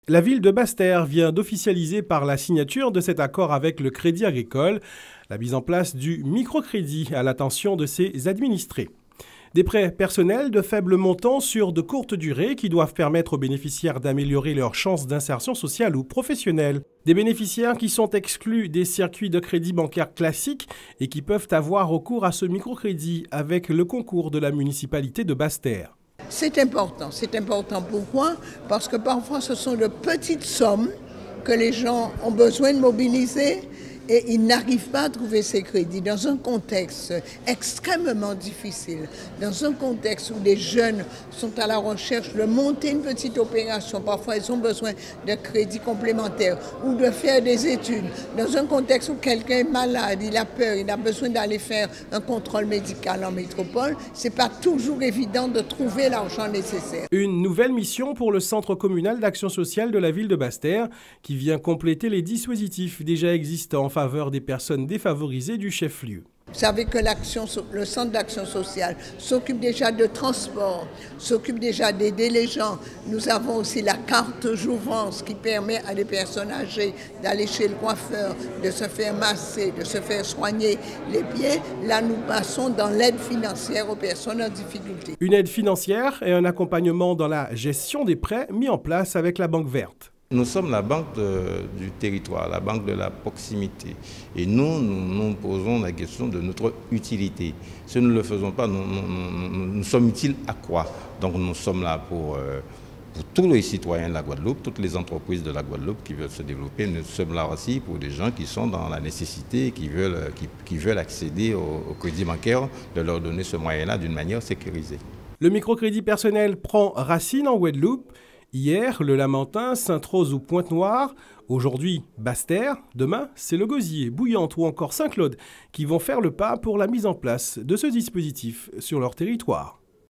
La ville de Basse-Terre vient d'officialiser par la signature de cet accord avec le Crédit Agricole la mise en place du microcrédit à l'attention de ses administrés. Des prêts personnels de faible montant sur de courtes durées qui doivent permettre aux bénéficiaires d'améliorer leurs chances d'insertion sociale ou professionnelle. Des bénéficiaires qui sont exclus des circuits de crédit bancaire classiques et qui peuvent avoir recours à ce microcrédit avec le concours de la municipalité de Basse-Terre. C'est important. C'est important pourquoi? Parce que parfois ce sont de petites sommes que les gens ont besoin de mobiliser et ils n'arrivent pas à trouver ces crédits dans un contexte extrêmement difficile, dans un contexte où les jeunes sont à la recherche de monter une petite opération. Parfois, ils ont besoin de crédits complémentaires ou de faire des études. Dans un contexte où quelqu'un est malade, il a peur, il a besoin d'aller faire un contrôle médical en métropole, c'est pas toujours évident de trouver l'argent nécessaire. Une nouvelle mission pour le Centre communal d'action sociale de la ville de Basse-Terre qui vient compléter les dispositifs déjà existants en faveur des personnes défavorisées du chef-lieu. Vous savez que le centre d'action sociale s'occupe déjà de transport, s'occupe déjà d'aider les gens. Nous avons aussi la carte jouvence qui permet à des personnes âgées d'aller chez le coiffeur, de se faire masser, de se faire soigner les pieds. Là, nous passons dans l'aide financière aux personnes en difficulté. Une aide financière et un accompagnement dans la gestion des prêts mis en place avec la Banque verte. Nous sommes la banque du territoire, la banque de la proximité. Et nous posons la question de notre utilité. Si nous ne le faisons pas, nous sommes utiles à quoi? Donc nous sommes là pour tous les citoyens de la Guadeloupe, toutes les entreprises de la Guadeloupe qui veulent se développer. Nous sommes là aussi pour des gens qui sont dans la nécessité, qui veulent accéder au crédit bancaire, de leur donner ce moyen-là d'une manière sécurisée. Le microcrédit personnel prend racine en Guadeloupe. Hier, le Lamentin, Sainte-Rose ou Pointe-Noire. Aujourd'hui, Basse-Terre. Demain, c'est le Gosier, Bouillante ou encore Saint-Claude qui vont faire le pas pour la mise en place de ce dispositif sur leur territoire.